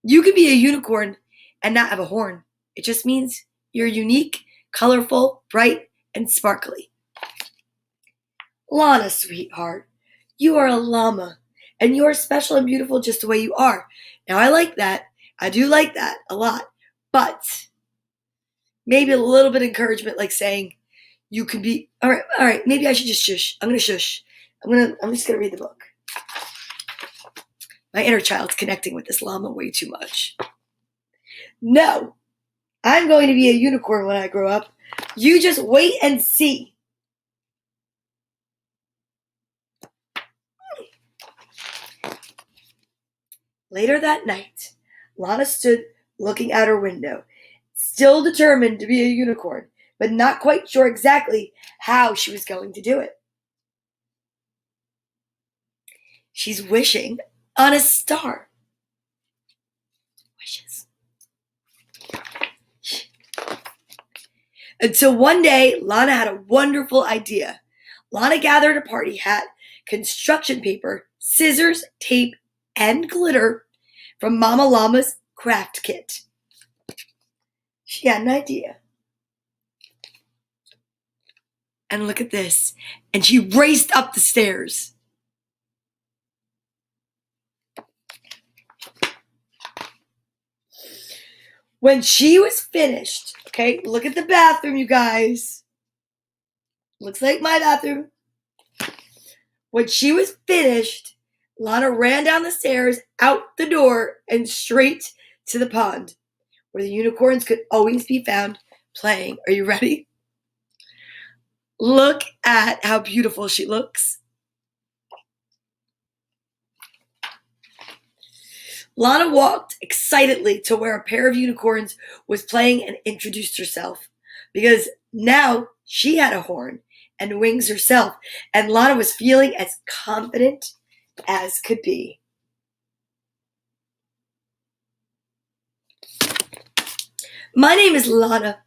A: You could be a unicorn and not have a horn. It just means you're unique, colorful, bright, and sparkly. Lana, sweetheart, you are a llama, and you are special and beautiful just the way you are. Now, I like that. I do like that a lot. But maybe a little bit of encouragement, like saying, you can be, all right, maybe I should just shush. I'm going to shush. I'm just going to read the book. My inner child's connecting with this llama way too much. No, I'm going to be a unicorn when I grow up. You just wait and see. Later that night, Lana stood looking out her window, still determined to be a unicorn, but not quite sure exactly how she was going to do it. She's wishing on a star. Wishes. Until one day, Lana had a wonderful idea. Lana gathered a party hat, construction paper, scissors, tape, and glitter from Mama Llama's craft kit. She had an idea. And look at this. And she raced up the stairs. When she was finished, okay, look at the bathroom, you guys. Looks like my bathroom. When she was finished, Lana ran down the stairs, out the door, and straight to the pond, where the unicorns could always be found playing. Are you ready? Look at how beautiful she looks. Lana walked excitedly to where a pair of unicorns was playing and introduced herself, because now she had a horn and wings herself, and Lana was feeling as confident as could be. My name is Lana.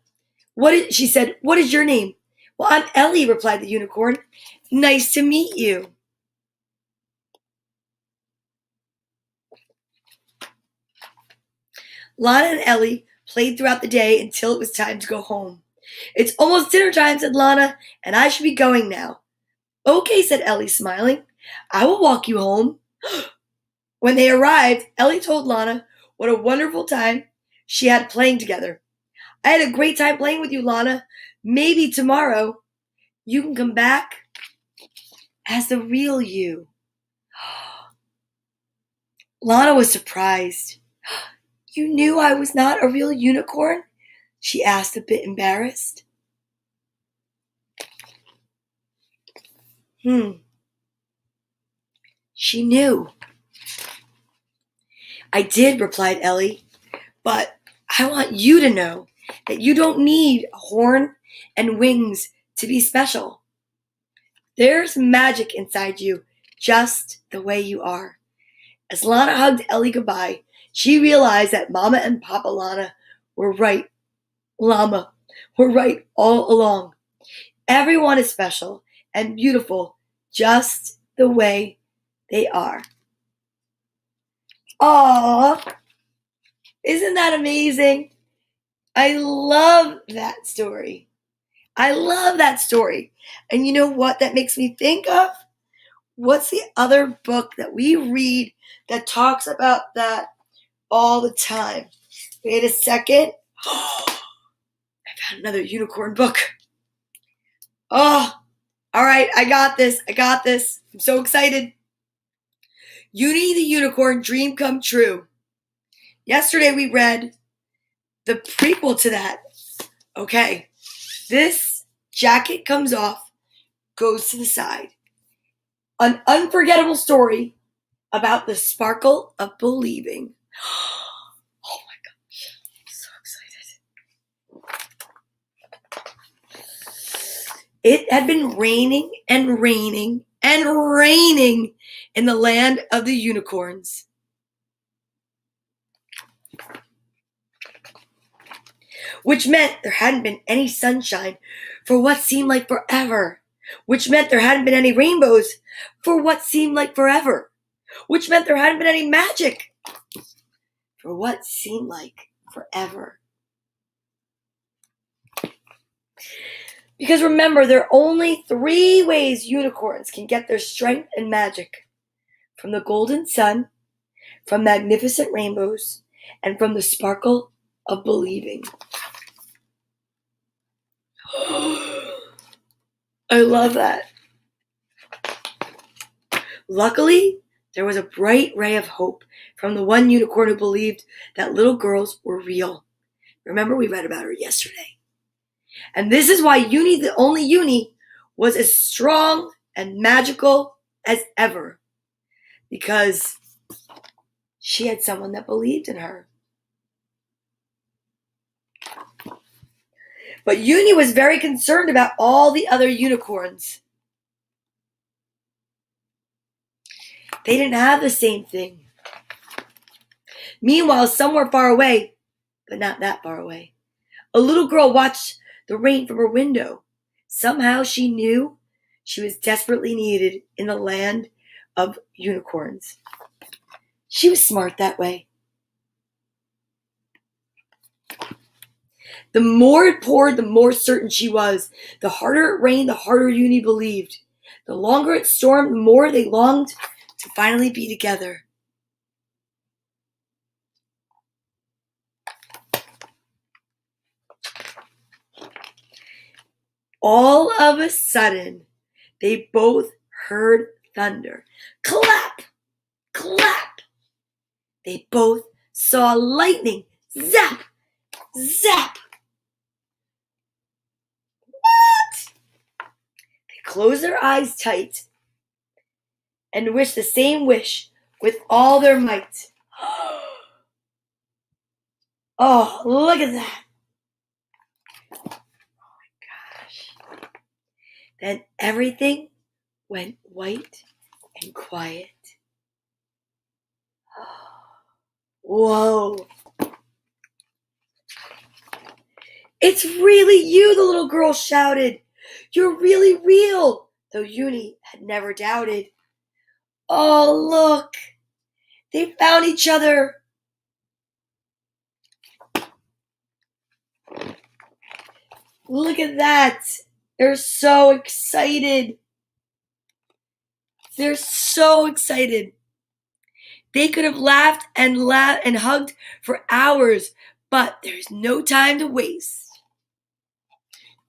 A: She said, what is your name? Well, I'm Ellie, replied the unicorn. Nice to meet you. Lana and Ellie played throughout the day until it was time to go home. It's almost dinner time, said Lana, and I should be going now. Okay, said Ellie, smiling. I will walk you home. When they arrived, Ellie told Lana what a wonderful time she had playing together. I had a great time playing with you, Lana. Maybe tomorrow you can come back as the real you. Lana was surprised. You knew I was not a real unicorn? She asked, a bit embarrassed. She knew. I did, replied Ellie, but I want you to know that you don't need a horn and wings to be special. There's magic inside you, just the way you are. As Lana hugged Ellie goodbye, she realized that Mama and Papa Llama were right all along. Everyone is special and beautiful just the way they are. Aww, isn't that amazing? I love that story. I love that story. And you know what that makes me think of? What's the other book that we read that talks about that all the time? Wait a second. I found another unicorn book. Oh, all right. I got this. I'm so excited. Uni the Unicorn, Dream Come True. Yesterday we read the prequel to that. Okay, this jacket comes off, goes to the side. An unforgettable story about the sparkle of believing. Oh my gosh, I'm so excited. It had been raining and raining and raining in the land of the unicorns. Which meant there hadn't been any sunshine for what seemed like forever. Which meant there hadn't been any rainbows for what seemed like forever. Which meant there hadn't been any magic for what seemed like forever. Because remember, there are only 3 ways unicorns can get their strength and magic. From the golden sun, from magnificent rainbows, and from the sparkle of believing. I love that. Luckily, there was a bright ray of hope from the one unicorn who believed that little girls were real. Remember, we read about her yesterday. And this is why Uni, the only Uni, was as strong and magical as ever. Because she had someone that believed in her. But Uni was very concerned about all the other unicorns. They didn't have the same thing. Meanwhile, somewhere far away, but not that far away, a little girl watched the rain from her window. Somehow she knew she was desperately needed in the land of unicorns. She was smart that way. The more it poured, the more certain she was. The harder it rained, the harder Uni believed. The longer it stormed, the more they longed to finally be together. All of a sudden, they both heard thunder. Clap! Clap! They both saw lightning. Zap! Zap! Close their eyes tight and wish the same wish with all their might. Oh, look at that. Oh my gosh. Then everything went white and quiet. Whoa. It's really you, the little girl shouted. You're really real, though Uni had never doubted. Oh, look. They found each other. Look at that. They're so excited. They're so excited. They could have laughed and hugged for hours, but there's no time to waste.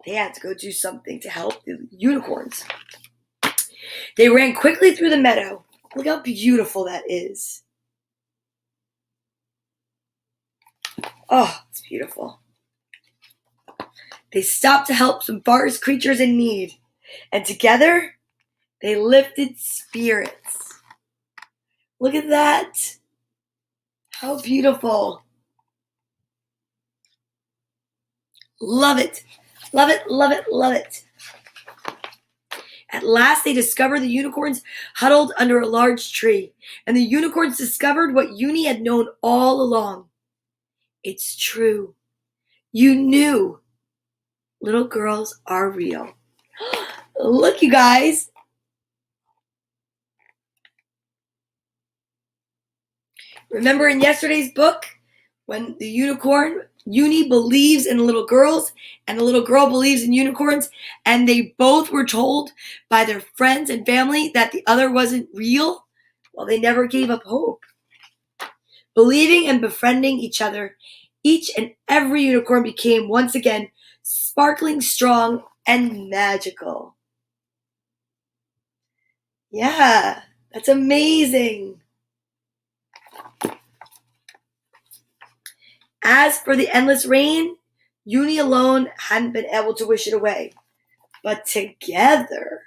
A: They had to go do something to help the unicorns. They ran quickly through the meadow. Look how beautiful that is. Oh, it's beautiful. They stopped to help some forest creatures in need. And together, they lifted spirits. Look at that. How beautiful. Love it. Love it, love it, love it. At last, they discovered the unicorns huddled under a large tree. And the unicorns discovered what Uni had known all along. It's true. You knew. Little girls are real. Look, you guys. Remember in yesterday's book, when the unicorn, Uni, believes in little girls, and the little girl believes in unicorns, and they both were told by their friends and family that the other wasn't real? Well, they never gave up hope. Believing and befriending each other, each and every unicorn became once again sparkling, strong, and magical. Yeah, that's amazing. As for the endless rain, Uni alone hadn't been able to wish it away. But together,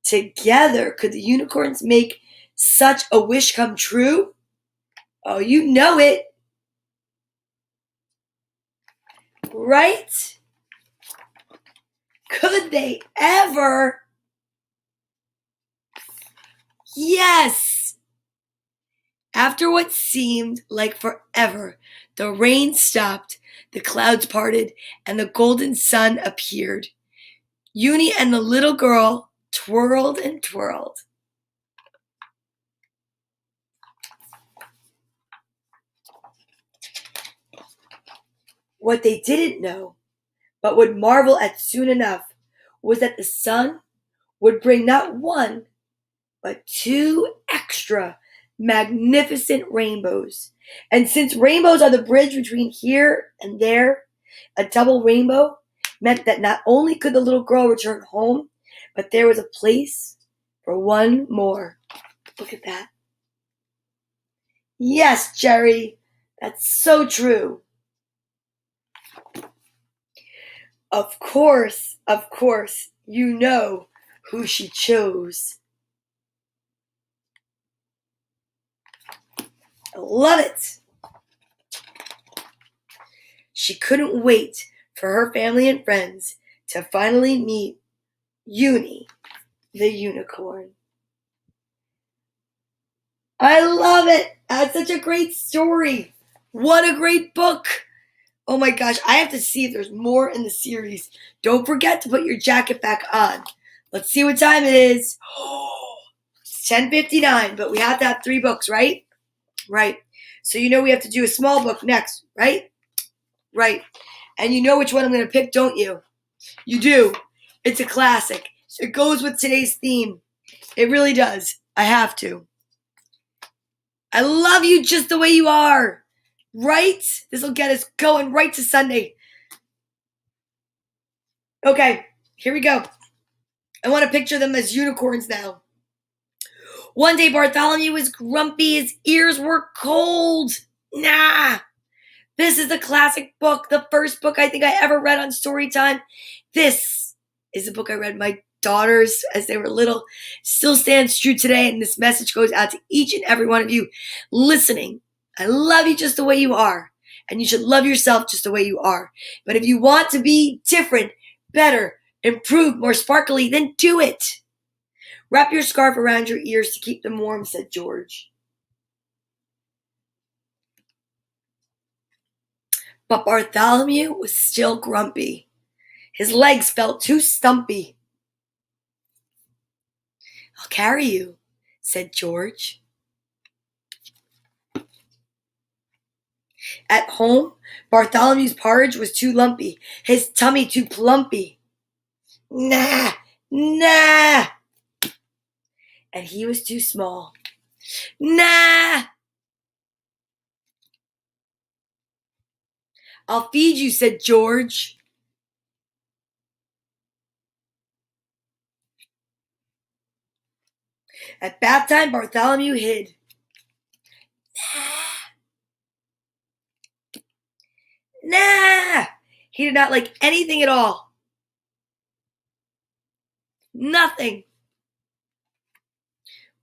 A: could the unicorns make such a wish come true? Oh, you know it. Right? Could they ever? Yes! After what seemed like forever, the rain stopped, the clouds parted, and the golden sun appeared. Uni and the little girl twirled and twirled. What they didn't know, but would marvel at soon enough, was that the sun would bring not one, but two extra magnificent rainbows. And since rainbows are the bridge between here and there, a double rainbow meant that not only could the little girl return home, but there was a place for one more. Look at that. Yes, Jerry, that's so true. Of course, you know who she chose. I love it. She couldn't wait for her family and friends to finally meet Uni, the unicorn. I love it. That's such a great story. What a great book. Oh my gosh, I have to see if there's more in the series. Don't forget to put your jacket back on. Let's see what time it is. It's 10:59, but we have to have 3 books, right? Right. So you know we have to do a small book next, right? Right. And you know which one I'm going to pick, don't you? You do. It's a classic. It goes with today's theme. It really does. I have to. I love you just the way you are. Right? This will get us going right to Sunday. Okay, here we go. I want to picture them as unicorns now. One day Bartholomew was grumpy. His ears were cold. Nah. This is a classic book. The first book I think I ever read on Storytime. This is the book I read my daughters as they were little. Still stands true today, and this message goes out to each and every one of you listening. I love you just the way you are, and you should love yourself just the way you are. But if you want to be different, better, improved, more sparkly, then do it. Wrap your scarf around your ears to keep them warm, said George. But Bartholomew was still grumpy. His legs felt too stumpy. I'll carry you, said George. At home, Bartholomew's porridge was too lumpy, his tummy too plumpy. Nah, nah. And he was too small. Nah. I'll feed you, said George. At bath time, Bartholomew hid. Nah. He did not like anything at all. Nothing.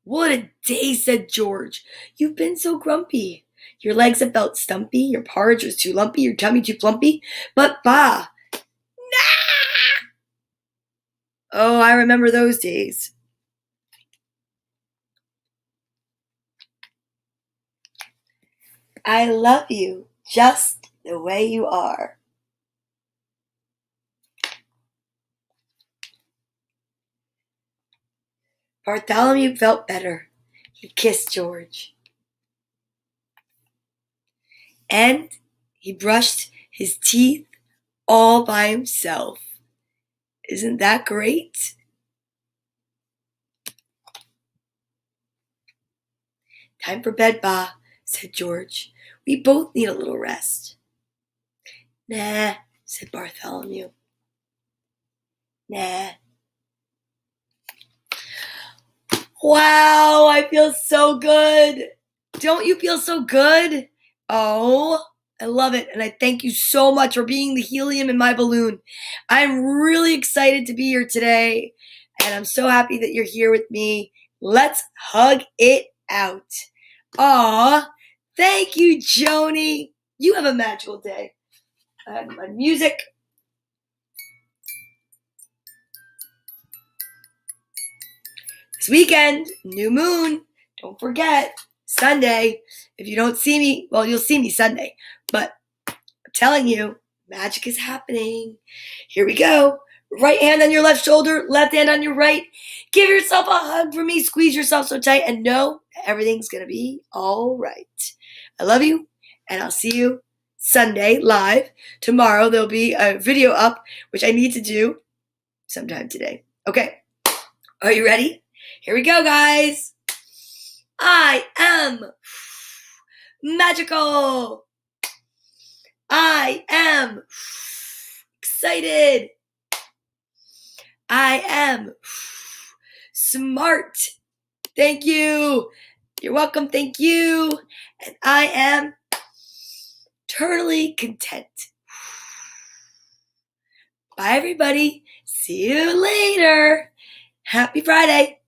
A: What a day, said George. You've been so grumpy. Your legs have felt stumpy, your porridge was too lumpy, your tummy too plumpy. But bah! Nah! Oh, I remember those days. I love you just the way you are. Bartholomew felt better. He kissed George. And he brushed his teeth all by himself. Isn't that great? Time for bed, Ba, said George. We both need a little rest. Nah, said Bartholomew. Nah. Wow, I feel so good. Don't you feel so good? Oh, I love it. And I thank you so much for being the helium in my balloon. I'm really excited to be here today. And I'm so happy that you're here with me. Let's hug it out. Aw, thank you, Joni. You have a magical day. I have my music. This weekend, new moon. Don't forget, Sunday. If you don't see me, well, you'll see me Sunday. But I'm telling you, magic is happening. Here we go. Right hand on your left shoulder, left hand on your right. Give yourself a hug for me. Squeeze yourself so tight and know that everything's going to be all right. I love you, and I'll see you Sunday live. Tomorrow there'll be a video up, which I need to do sometime today. Okay. Are you ready? Here we go, guys. I am magical. I am excited. I am smart. Thank you. You're welcome. Thank you. And I am eternally content. Bye, everybody. See you later. Happy Friday.